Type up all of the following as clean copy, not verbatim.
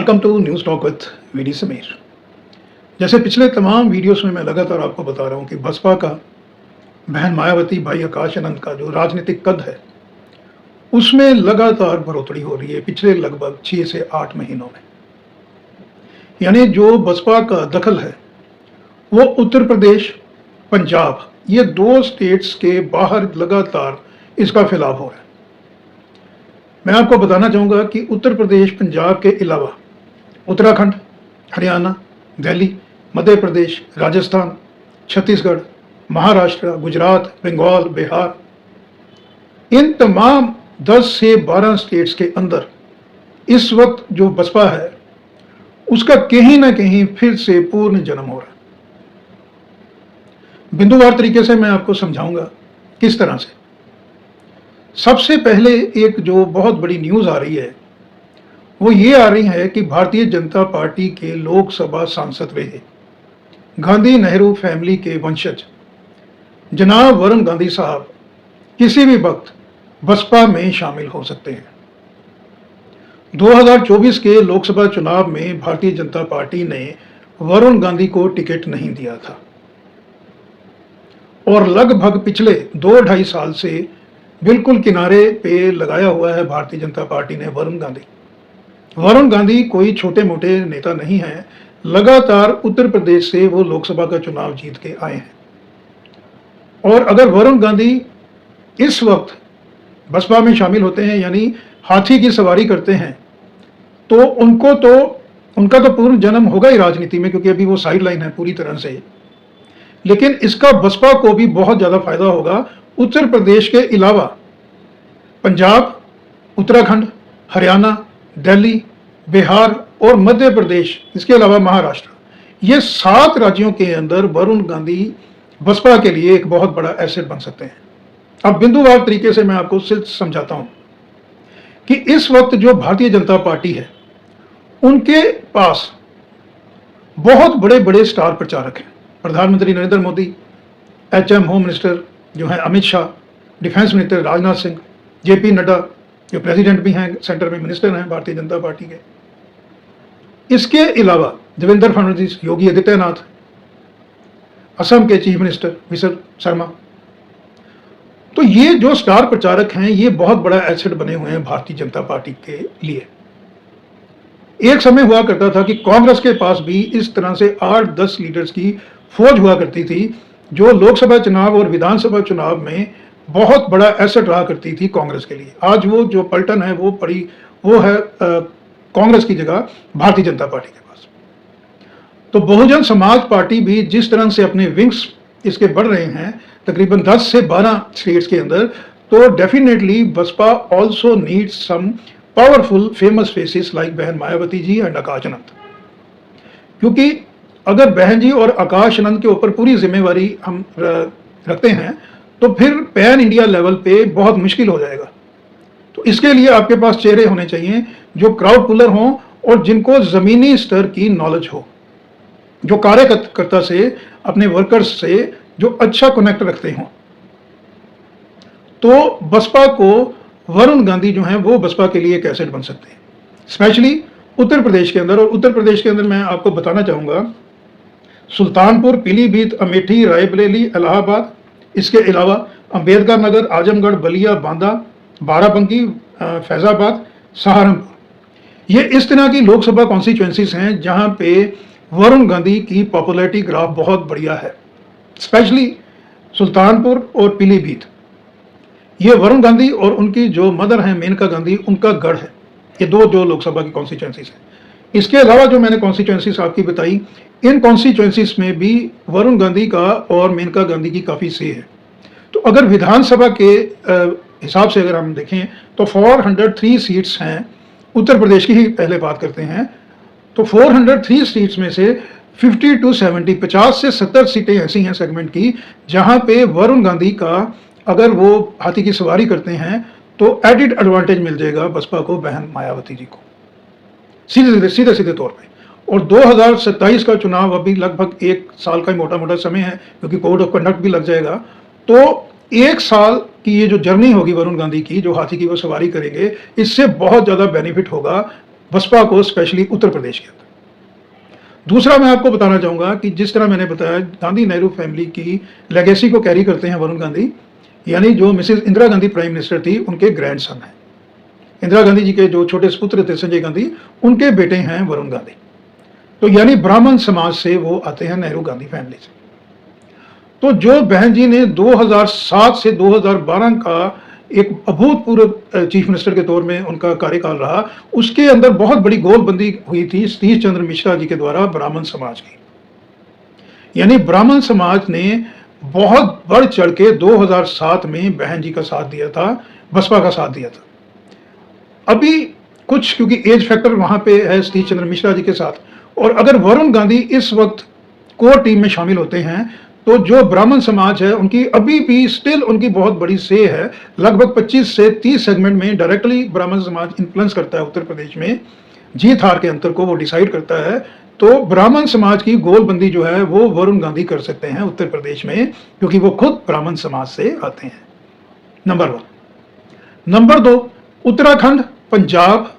Welcome to news talk with VD Sameer. जैसे पिछले तमाम वीडियोस में मैं लगातार आपको बता रहा हूं कि बसपा का बहन मायावती भाई आकाश आनंद का जो राजनीतिक कद है उसमें लगातार बढ़ोतरी हो रही है पिछले लगभग 6 से 8 महीनों में। यानी जो बसपा का दखल है वो उत्तर प्रदेश, पंजाब, ये दो स्टेट्स के बाहर लगातार इसका फैलाव हो रहा है। मैं आपको बताना चाहूँगा कि उत्तर प्रदेश, पंजाब के अलावा उत्तराखंड, हरियाणा, दिल्ली, मध्य प्रदेश, राजस्थान, छत्तीसगढ़, महाराष्ट्र, गुजरात, बंगाल, बिहार, इन तमाम 10 से 12 स्टेट्स के अंदर इस वक्त जो बसपा है उसका कहीं ना कहीं फिर से पूर्ण जन्म हो रहा है। बिंदुवार तरीके से मैं आपको समझाऊंगा किस तरह से। सबसे पहले एक जो बहुत बड़ी न्यूज़ आ रही है वो ये आ रही है कि भारतीय जनता पार्टी के लोकसभा सांसद रहे गांधी नेहरू फैमिली के वंशज जनाब वरुण गांधी साहब किसी भी वक्त बसपा में शामिल हो सकते हैं। 2024 के लोकसभा चुनाव में भारतीय जनता पार्टी ने वरुण गांधी को टिकट नहीं दिया था और लगभग पिछले 2-2.5 साल से बिल्कुल किनारे पे लगाया हुआ है भारतीय जनता पार्टी ने वरुण गांधी कोई छोटे मोटे नेता नहीं है। लगातार उत्तर प्रदेश से वो लोकसभा का चुनाव जीत के आए हैं और अगर वरुण गांधी इस वक्त बसपा में शामिल होते हैं यानी हाथी की सवारी करते हैं तो उनका तो पूर्ण जन्म होगा ही राजनीति में, क्योंकि अभी वो साइड लाइन है पूरी तरह से। लेकिन इसका बसपा को भी बहुत ज़्यादा फायदा होगा। उत्तर प्रदेश के अलावा पंजाब, उत्तराखंड, हरियाणा, दिल्ली, बिहार और मध्य प्रदेश, इसके अलावा महाराष्ट्र, ये 7 राज्यों के अंदर वरुण गांधी बसपा के लिए एक बहुत बड़ा एसेट बन सकते हैं। अब बिंदुवार तरीके से मैं आपको सिर्फ समझाता हूं कि इस वक्त जो भारतीय जनता पार्टी है उनके पास बहुत बड़े बड़े स्टार प्रचारक हैं। प्रधानमंत्री Narendra Modi, HM home minister जो हैं Amit Shah, defence minister Rajnath Singh, JP Nadda जो प्रेसिडेंट भी हैं, सेंटर में मिनिस्टर हैं भारतीय जनता पार्टी के। इसके अलावा देवेंद्र फडणवीस, योगी आदित्यनाथ, असम के चीफ मिनिस्टर विसल शर्मा, तो ये जो स्टार प्रचारक हैं ये बहुत बड़ा एसेट बने हुए हैं भारतीय जनता पार्टी के लिए। एक समय हुआ करता था कि कांग्रेस के पास भी इस तरह से 8-10 लीडर्स की फौज हुआ करती थी जो लोकसभा चुनाव और विधानसभा चुनाव में बहुत बड़ा एसेट रहा करती थी कांग्रेस के लिए। आज वो जो पलटन है वो है कांग्रेस की जगह भारतीय जनता पार्टी के पास। तो बहुजन समाज पार्टी भी जिस तरह से अपने विंग्स इसके बढ़ रहे हैं तकरीबन 10 से 12 स्टेट्स के अंदर, तो definitely BSP also needs some powerful famous faces like बहन मायावती जी एंड आकाश आनंद। क्योंकि अगर बहन जी और आकाश आनंद के ऊपर पूरी जिम्मेवारी हम रखते हैं तो फिर पैन इंडिया लेवल पे बहुत मुश्किल हो जाएगा। तो इसके लिए आपके पास चेहरे होने चाहिए जो क्राउड पुलर हों और जिनको ज़मीनी स्तर की नॉलेज हो, जो कार्यकर्ता से, अपने वर्कर्स से जो अच्छा कनेक्ट रखते हों। तो बसपा को वरुण गांधी जो हैं वो बसपा के लिए एक एसेट बन सकते हैं, स्पेशली उत्तर प्रदेश के अंदर। और उत्तर प्रदेश के अंदर मैं आपको बताना चाहूँगा सुल्तानपुर, पीलीभीत, अमेठी, रायबरेली, इलाहाबाद, इसके अलावा अंबेडकर नगर, आजमगढ़, बलिया, बांदा, बाराबंकी, फैजाबाद, सहारनपुर, ये इस तरह की लोकसभा कॉन्स्टिट्यूएंसीज हैं जहां पे वरुण गांधी की पॉपुलैरिटी ग्राफ बहुत बढ़िया है। स्पेशली सुल्तानपुर और पीलीभीत, ये वरुण गांधी और उनकी जो मदर हैं मेनका गांधी, उनका गढ़ है। ये दो जो लोकसभा की कॉन्स्टिट्यूएंसीज हैं। इसके अलावा जो मैंने कॉन्स्टिट्यूएंसीज आपकी बताई, इन कॉन्स्टिट्यूएंसीज में भी वरुण गांधी का और मेनका गांधी की काफ़ी से है। तो अगर विधानसभा के हिसाब से अगर हम देखें तो 403 सीट्स हैं उत्तर प्रदेश की ही पहले बात करते हैं। तो 403 सीट्स में से 50 to 70, 50 से 70 सीटें ऐसी हैं सेगमेंट की जहां पे वरुण गांधी का अगर वो हाथी की सवारी करते हैं तो एडिड एडवांटेज मिल जाएगा बसपा को, बहन मायावती जी को, सीधे तौर पे। और 2027 का चुनाव अभी लगभग 1 साल का ही मोटा मोटा समय है, क्योंकि कोड ऑफ कंडक्ट भी लग जाएगा। तो 1 साल की ये जो जर्नी होगी वरुण गांधी की, जो हाथी की वो सवारी करेंगे, इससे बहुत ज़्यादा बेनिफिट होगा बसपा को, स्पेशली उत्तर प्रदेश के अंदर। दूसरा मैं आपको बताना चाहूँगा कि जिस तरह मैंने बताया, गांधी नेहरू फैमिली की लेगेसी को कैरी करते हैं वरुण गांधी, यानी जो Mrs Indira Gandhi prime minister थी उनके ग्रैंडसन हैं। इंदिरा गांधी जी के जो छोटे पुत्र थे संजय गांधी, उनके बेटे हैं वरुण गांधी। तो यानी ब्राह्मण समाज से वो आते हैं, नेहरू गांधी फैमिली से। तो जो बहन जी ने 2007 से 2012 का एक अभूतपूर्व चीफ मिनिस्टर के तौर में उनका कार्यकाल रहा, उसके अंदर बहुत बड़ी गोलबंदी हुई थी सतीश चंद्र मिश्रा जी के द्वारा ब्राह्मण समाज की। यानी ब्राह्मण समाज ने बहुत बढ़ चढ़ के 2007 में बहन जी का साथ दिया था, बसपा का साथ दिया था। अभी कुछ क्योंकि एज फैक्टर वहां पे है सतीश चंद्र मिश्रा जी के साथ, और अगर वरुण गांधी इस वक्त कोर टीम में शामिल होते हैं तो जो ब्राह्मण समाज है उनकी अभी भी स्टिल उनकी बहुत बड़ी से है। लगभग 25 से 30 सेगमेंट में डायरेक्टली ब्राह्मण समाज इन्फ्लुएंस करता है उत्तर प्रदेश में, जीत हार के अंतर को वो डिसाइड करता है। तो ब्राह्मण समाज की गोलबंदी जो है वो वरुण गांधी कर सकते हैं उत्तर प्रदेश में, क्योंकि वो खुद ब्राह्मण समाज से आते हैं। नंबर 1। नंबर 2, उत्तराखंड, पंजाब,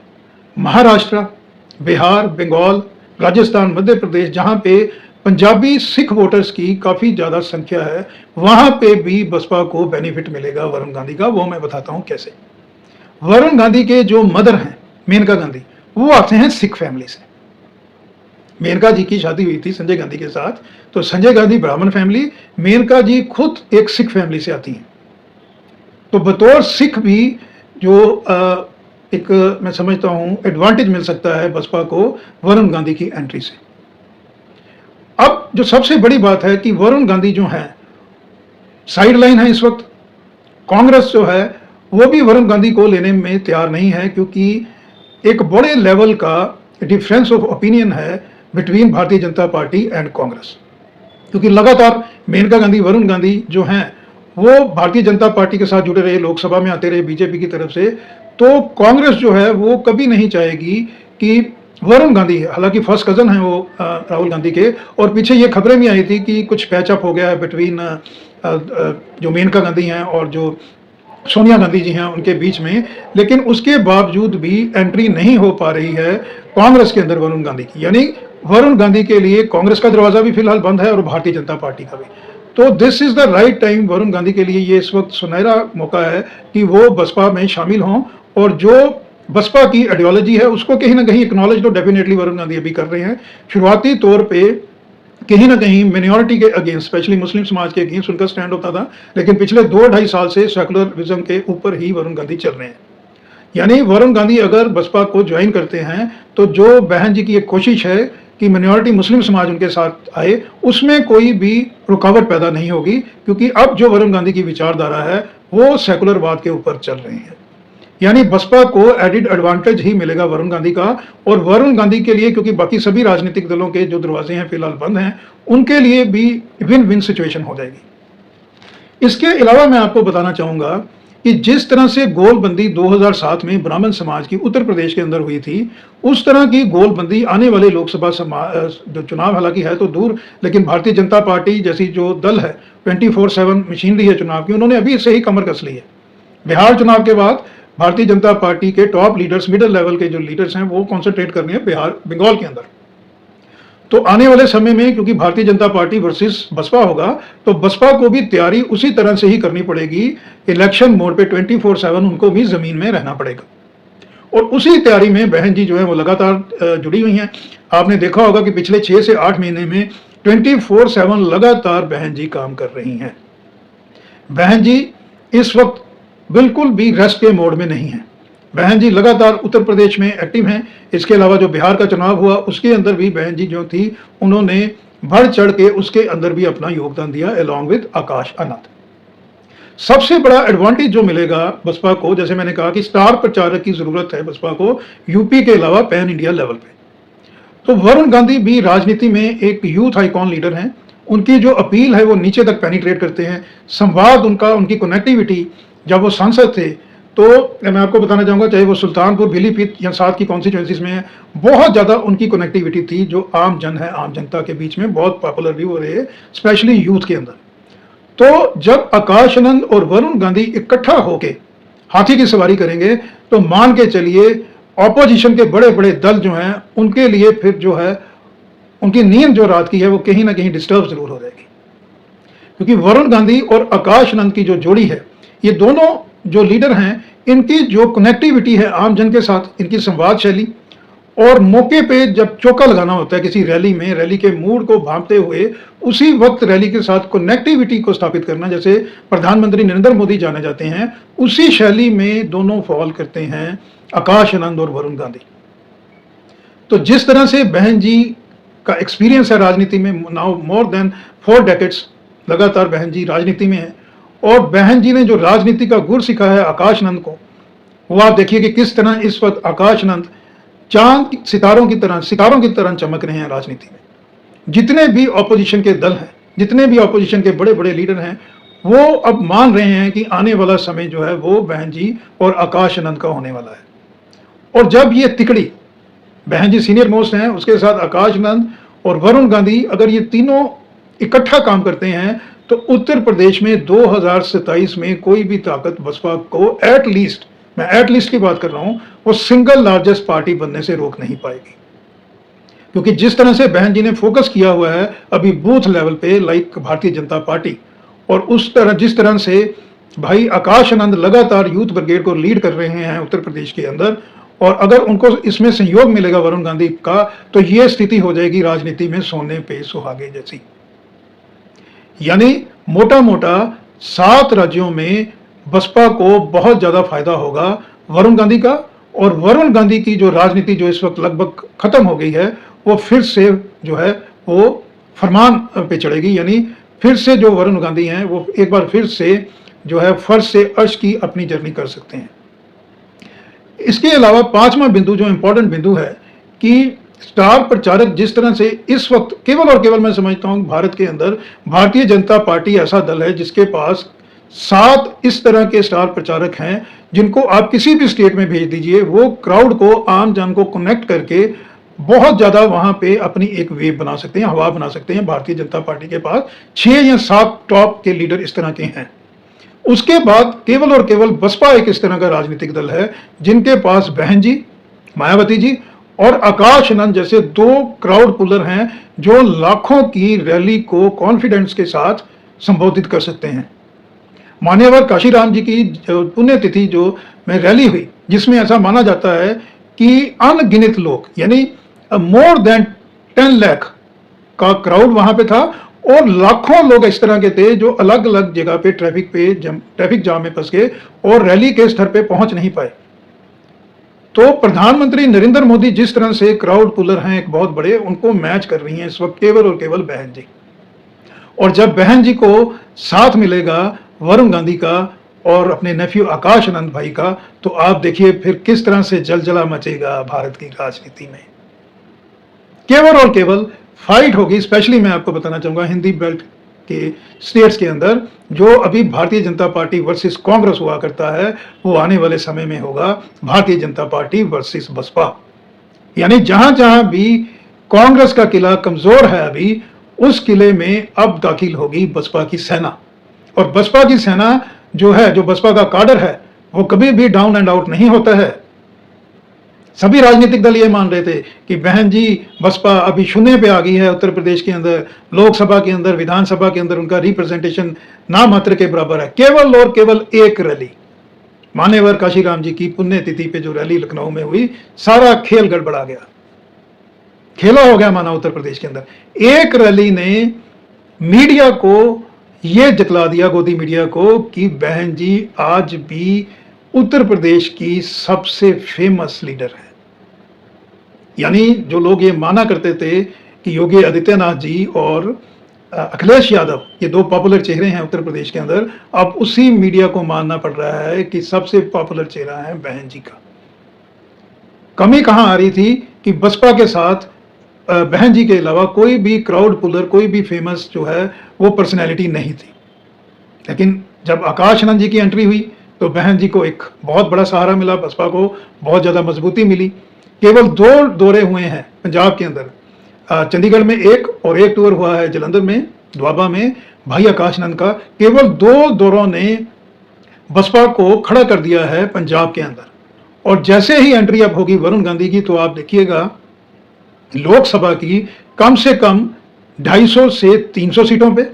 महाराष्ट्र, बिहार, बंगाल, राजस्थान, मध्य प्रदेश, जहां पे पंजाबी सिख वोटर्स की काफी ज्यादा संख्या है, वहां पे भी बसपा को बेनिफिट मिलेगा वरुण गांधी का। वो मैं बताता हूं कैसे। वरुण गांधी के जो मदर हैं मेनका गांधी, वो आते हैं सिख फैमिली से। मेनका जी की शादी हुई थी संजय गांधी के साथ, तो संजय गांधी ब्राह्मण फैमिली, मेनका जी खुद एक सिख फैमिली से आती हैं। तो बतौर सिख भी जो एक मैं समझता हूं एडवांटेज मिल सकता है बसपा को वरुण गांधी की एंट्री से। अब जो सबसे बड़ी बात है कि वरुण गांधी जो हैं साइड लाइन है इस वक्त। कांग्रेस जो है वो भी वरुण गांधी को लेने में तैयार नहीं है, क्योंकि एक बड़े लेवल का डिफरेंस ऑफ ओपिनियन है between Bharatiya Janata party and Congress. क्योंकि लगातार मेनका गांधी, वरुण गांधी जो हैं वो भारतीय जनता पार्टी के साथ जुड़े रहे, लोकसभा में आते रहे बीजेपी की तरफ से। तो कांग्रेस जो है वो कभी नहीं चाहेगी कि वरुण गांधी, हालांकि फर्स्ट कजन है वो राहुल गांधी के, और पीछे ये खबरें भी आई थी कि कुछ पैचअप हो गया है बिटवीन जो मेनका गांधी हैं और जो सोनिया गांधी जी हैं उनके बीच में, लेकिन उसके बावजूद भी एंट्री नहीं हो पा रही है कांग्रेस के अंदर वरुण गांधी की। यानी वरुण गांधी के लिए कांग्रेस का दरवाजा भी फिलहाल बंद है और भारतीय जनता पार्टी का भी। तो this is the right time Varun Gandhi के लिए, ये इस वक्त सुनहरा मौका है कि वो बसपा में शामिल हों, और जो बसपा की आइडियोलॉजी है उसको कहीं ना कहीं एक्नॉलेज तो डेफिनेटली वरुण गांधी अभी कर रहे हैं। शुरुआती तौर पे कहीं ना कहीं मिनॉरिटी के अगेंस्ट, स्पेशली मुस्लिम समाज के अगेंस्ट उनका स्टैंड होता था, लेकिन पिछले 2-2.5 साल से सेकुलरिज्म के ऊपर ही वरुण गांधी चल रहे हैं। यानी वरुण गांधी अगर बसपा को ज्वाइन करते हैं तो जो बहन जी की एक कोशिश है कि मिनॉरिटी मुस्लिम समाज उनके साथ आए, उसमें कोई भी रुकावट पैदा नहीं होगी, क्योंकि अब जो वरुण गांधी की विचारधारा है वो सेकुलरवाद के ऊपर चल रही है। यानी बसपा को एडिड एडवांटेज ही मिलेगा वरुण गांधी का, और वरुण गांधी के लिए, क्योंकि बाकी सभी राजनीतिक दलों के जो दरवाजे हैं फिलहाल बंद हैं, उनके लिए भी विन विन सिचुएशन हो जाएगी। इसके अलावा मैं आपको बताना चाहूंगा कि जिस तरह से गोलबंदी 2007 में ब्राह्मण समाज की उत्तर प्रदेश के अंदर हुई थी, उस तरह की गोलबंदी आने वाले लोकसभा जो चुनाव हालांकि है तो दूर, लेकिन भारतीय जनता पार्टी जैसी जो दल है 24/7 मशीनरी है चुनाव की, उन्होंने अभी से ही कमर कस ली है। बिहार चुनाव के बाद भारतीय जनता पार्टी के टॉप लीडर्स, मिडिल लेवल के जो लीडर्स हैं, वो कॉन्सेंट्रेट कर रहे हैं बिहार, बंगाल के अंदर। तो आने वाले समय में क्योंकि भारतीय जनता पार्टी वर्सेस बसपा होगा, तो बसपा को भी तैयारी उसी तरह से ही करनी पड़ेगी। इलेक्शन मोड पे 24/7 उनको भी जमीन में रहना पड़ेगा, और उसी तैयारी में बहन जी जो है वो लगातार जुड़ी हुई हैं। आपने देखा होगा कि पिछले 6 से 8 महीने में 24/7 लगातार बहन जी काम कर रही हैं। बहन जी इस वक्त बिल्कुल भी रेस्ट के मोड में नहीं है। बहन जी लगातार उत्तर प्रदेश में एक्टिव हैं। इसके अलावा जो बिहार का चुनाव हुआ उसके अंदर भी बहन जी जो थी उन्होंने बढ़ चढ़ के उसके अंदर भी अपना योगदान दिया, अलॉन्ग विद आकाश आनंद। सबसे बड़ा एडवांटेज जो मिलेगा बसपा को, जैसे मैंने कहा कि स्टार प्रचारक की जरूरत है बसपा को यूपी के अलावा पैन इंडिया लेवल पे। तो वरुण गांधी भी राजनीति में एक यूथ आइकॉन लीडर हैं। उनकी जो अपील है वो नीचे तक पेनिट्रेट करते हैं। संवाद उनका, उनकी कनेक्टिविटी, जब वो सांसद थे तो मैं आपको बताना चाहूँगा, चाहे वो सुल्तानपुर, पीलीभीत या साथ की कॉन्स्टिट्यूंसीज में बहुत ज़्यादा उनकी कनेक्टिविटी थी, जो आम जन है, आम जनता के बीच में बहुत पॉपुलर भी हो रहे हैं, स्पेशली यूथ के अंदर। तो जब आकाश आनंद और वरुण गांधी इकट्ठा होके हाथी की सवारी करेंगे तो मान के चलिए ऑपोजिशन के बड़े बड़े दल जो हैं उनके लिए फिर जो है उनकी नींद जो रात की है वो कहीं ना कहीं डिस्टर्ब जरूर हो जाएगी, क्योंकि वरुण गांधी और आकाश आनंद की जो जोड़ी है, ये दोनों जो लीडर हैं, इनकी जो कनेक्टिविटी है आम जन के साथ, इनकी संवाद शैली, और मौके पे जब चौका लगाना होता है किसी रैली में, रैली के मूड को भांपते हुए उसी वक्त रैली के साथ कनेक्टिविटी को स्थापित करना, जैसे प्रधानमंत्री नरेंद्र मोदी जाने जाते हैं, उसी शैली में दोनों फॉल करते हैं आकाश आनंद और वरुण गांधी। तो जिस तरह से बहन जी का एक्सपीरियंस है राजनीति में, नाउ मोर देन 4 डेकेड्स लगातार बहन जी राजनीति में है, और बहन जी ने जो राजनीति का गुर सिखाया है आकाश आनंद को, वो आप देखिए कि किस तरह इस वक्त आकाश आनंद चांद सितारों की तरह चमक रहे हैं राजनीति में। जितने भी ऑपोजिशन के दल हैं, जितने भी ऑपोजिशन के बड़े बड़े लीडर हैं, वो अब मान रहे हैं कि आने वाला समय जो है वो बहन जी और आकाश आनंद का होने वाला है। और जब ये तिकड़ी, बहन जी सीनियर मोस्ट हैं, उसके साथ आकाश आनंद और वरुण गांधी, अगर ये तीनों इकट्ठा काम करते हैं तो उत्तर प्रदेश में 2027 में कोई भी ताकत बसपा को एटलीस्ट, मैं एटलीस्ट की बात कर रहा हूं, वो सिंगल लार्जेस्ट पार्टी बनने से रोक नहीं पाएगी। क्योंकि जिस तरह से बहन जी ने फोकस किया हुआ है अभी बूथ लेवल पे, लाइक भारतीय जनता पार्टी, और उस तरह जिस तरह से भाई आकाश आनंद लगातार यूथ ब्रिगेड को लीड कर रहे हैं उत्तर प्रदेश के अंदर, और अगर उनको इसमें सहयोग मिलेगा वरुण गांधी का, तो ये स्थिति हो जाएगी राजनीति में सोने पे सुहागे जैसी। यानी मोटा मोटा 7 राज्यों में बसपा को बहुत ज्यादा फायदा होगा वरुण गांधी का, और वरुण गांधी की जो राजनीति जो इस वक्त लगभग खत्म हो गई है, वो फिर से जो है वो फरमान पे चढ़ेगी। यानी फिर से जो वरुण गांधी हैं वो एक बार फिर से जो है फर्श से अर्श की अपनी जर्नी कर सकते हैं। इसके अलावा 5वां बिंदु जो इंपॉर्टेंट बिंदु है कि स्टार प्रचारक जिस तरह से इस वक्त केवल और केवल मैं समझता हूं भारत के अंदर भारतीय जनता पार्टी ऐसा दल है जिसके पास 7 इस तरह के स्टार प्रचारक हैं जिनको आप किसी भी स्टेट में भेज दीजिए, वो क्राउड को, आम जन को कनेक्ट करके बहुत ज्यादा वहां पे अपनी एक वेव बना सकते हैं, हवा बना सकते हैं। भारतीय जनता पार्टी के पास 6 या 7 टॉप के लीडर इस तरह के हैं। उसके बाद केवल और केवल बसपा एक इस तरह का राजनीतिक दल है जिनके पास बहन जी, मायावती जी और आकाश आनंद जैसे 2 क्राउड पुलर हैं जो लाखों की रैली को कॉन्फिडेंस के साथ संबोधित कर सकते हैं। मान्यवर काशीराम जी की पुण्यतिथि जो में रैली हुई, जिसमें ऐसा माना जाता है कि अनगिनत लोग, यानी मोर देन 10 लाख का क्राउड वहां पे था, और लाखों लोग इस तरह के थे जो अलग अलग जगह पे ट्रैफिक जाम में फंस गए और रैली के स्तर पे पहुंच नहीं पाए। तो प्रधानमंत्री नरेंद्र मोदी जिस तरह से क्राउड पुलर हैं एक बहुत बड़े, उनको मैच कर रही हैं इस वक्त केवल और केवल बहन जी। और जब बहन जी को साथ मिलेगा वरुण गांधी का और अपने नेफ्यू आकाश आनंद भाई का, तो आप देखिए फिर किस तरह से जलजला मचेगा भारत की राजनीति में। केवल और केवल फाइट होगी। स्पेशली मैं आपको बताना चाहूंगा हिंदी बेल्ट के स्टेट्स के अंदर जो अभी भारतीय जनता पार्टी वर्सेस कांग्रेस हुआ करता है, वो आने वाले समय में होगा भारतीय जनता पार्टी वर्सेस बसपा। यानी जहां जहां भी कांग्रेस का किला कमजोर है अभी, उस किले में अब दाखिल होगी बसपा की सेना। और बसपा की सेना जो है, जो बसपा का काडर है, वो कभी भी डाउन एंड आउट नहीं होता है। सभी राजनीतिक दल ये मान रहे थे कि बहन जी बसपा अभी शून्य पे आ गई है उत्तर प्रदेश के अंदर, लोकसभा के अंदर, विधानसभा के अंदर उनका रिप्रेजेंटेशन ना मात्र के बराबर है। केवल और केवल एक रैली, मान्यवर काशीराम जी की पुण्यतिथि पे जो रैली लखनऊ में हुई, सारा खेल गड़बड़ा गया, खेला हो गया माना उत्तर प्रदेश के अंदर। एक रैली ने मीडिया को ये जतला दिया, गोदी मीडिया को, कि बहन जी आज भी उत्तर प्रदेश की सबसे फेमस लीडर है। यानी जो लोग ये माना करते थे कि योगी आदित्यनाथ जी और अखिलेश यादव ये 2 पॉपुलर चेहरे हैं उत्तर प्रदेश के अंदर, अब उसी मीडिया को मानना पड़ रहा है कि सबसे पॉपुलर चेहरा है बहन जी का। कमी कहां आ रही थी कि बसपा के साथ बहन जी के अलावा कोई भी क्राउड पुलर, कोई भी फेमस जो है वो पर्सनैलिटी नहीं थी। लेकिन जब आकाश आनंद जी की एंट्री हुई तो बहन जी को एक बहुत बड़ा सहारा मिला, बसपा को बहुत ज़्यादा मजबूती मिली। केवल 2 दौरे हुए हैं पंजाब के अंदर, चंडीगढ़ में एक और एक टूर हुआ है जलंधर में, द्वाबा में, भाई आकाश आनंद का। केवल 2 दौरों ने बसपा को खड़ा कर दिया है पंजाब के अंदर। और जैसे ही एंट्री अप होगी वरुण गांधी की, तो आप देखिएगा लोकसभा की कम से कम 250 से 300 सीटों पे,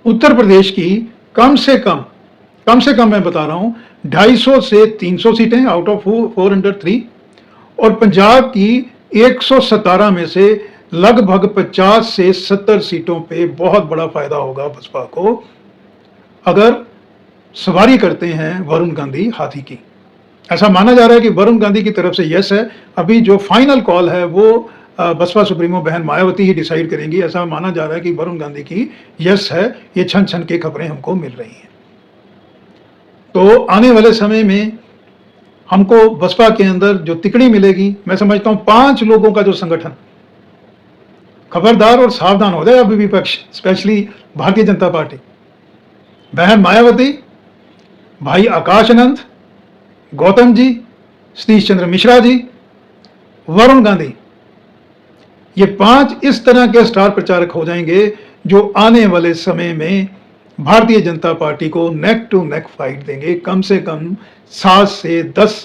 उत्तर प्रदेश की कम से कम मैं बता रहा हूं 250 से 300 सीटें आउट ऑफ 403, और पंजाब की 117 में से लगभग 50 से 70 सीटों पे बहुत बड़ा फायदा होगा बसपा को, अगर सवारी करते हैं वरुण गांधी हाथी की। ऐसा माना जा रहा है कि वरुण गांधी की तरफ से यस है। अभी जो फाइनल कॉल है वो बसपा सुप्रीमो बहन मायावती ही डिसाइड करेंगी। ऐसा माना जा रहा है कि वरुण गांधी की यस है। ये छन छन के खबरें हमको मिल रही हैं। तो आने वाले समय में हमको बसपा के अंदर जो तिकड़ी मिलेगी, मैं समझता हूं 5 लोगों का जो संगठन, खबरदार और सावधान हो जाए अभी विपक्ष, स्पेशली भारतीय जनता पार्टी, बहन मायावती, भाई आकाश आनंद, गौतम जी, सतीश चंद्र मिश्रा जी, वरुण गांधी, ये 5 इस तरह के स्टार प्रचारक हो जाएंगे जो आने वाले समय में भारतीय जनता पार्टी को नेक टू नेक फाइट देंगे। कम से कम 7 से 10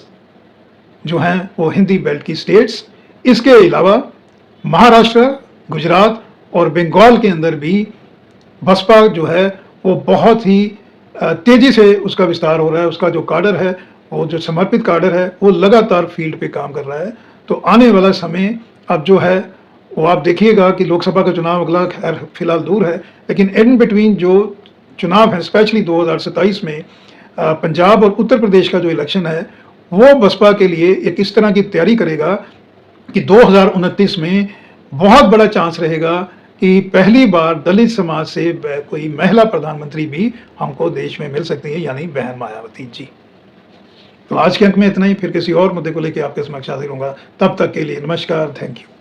जो हैं वो हिंदी बेल्ट की स्टेट्स, इसके अलावा महाराष्ट्र, गुजरात और बंगाल के अंदर भी बसपा जो है वो बहुत ही तेजी से उसका विस्तार हो रहा है। उसका जो काडर है, वो जो समर्पित काडर है, वो लगातार फील्ड पे काम कर रहा है। तो आने वाला समय अब जो है वो आप देखिएगा कि लोकसभा का चुनाव अगला खैर फिलहाल दूर है, लेकिन इन बिटवीन जो चुनाव है, स्पेशली 2027 में पंजाब और उत्तर प्रदेश का जो इलेक्शन है, वो बसपा के लिए एक इस तरह की तैयारी करेगा कि 2029 में बहुत बड़ा चांस रहेगा कि पहली बार दलित समाज से कोई महिला प्रधानमंत्री भी हमको देश में मिल सकती है, यानी बहन मायावती जी। तो आज के अंक में इतना ही, फिर किसी और मुद्दे को लेकर आपके समक्ष हाजिर होऊंगा। तब तक के लिए नमस्कार, थैंक यू।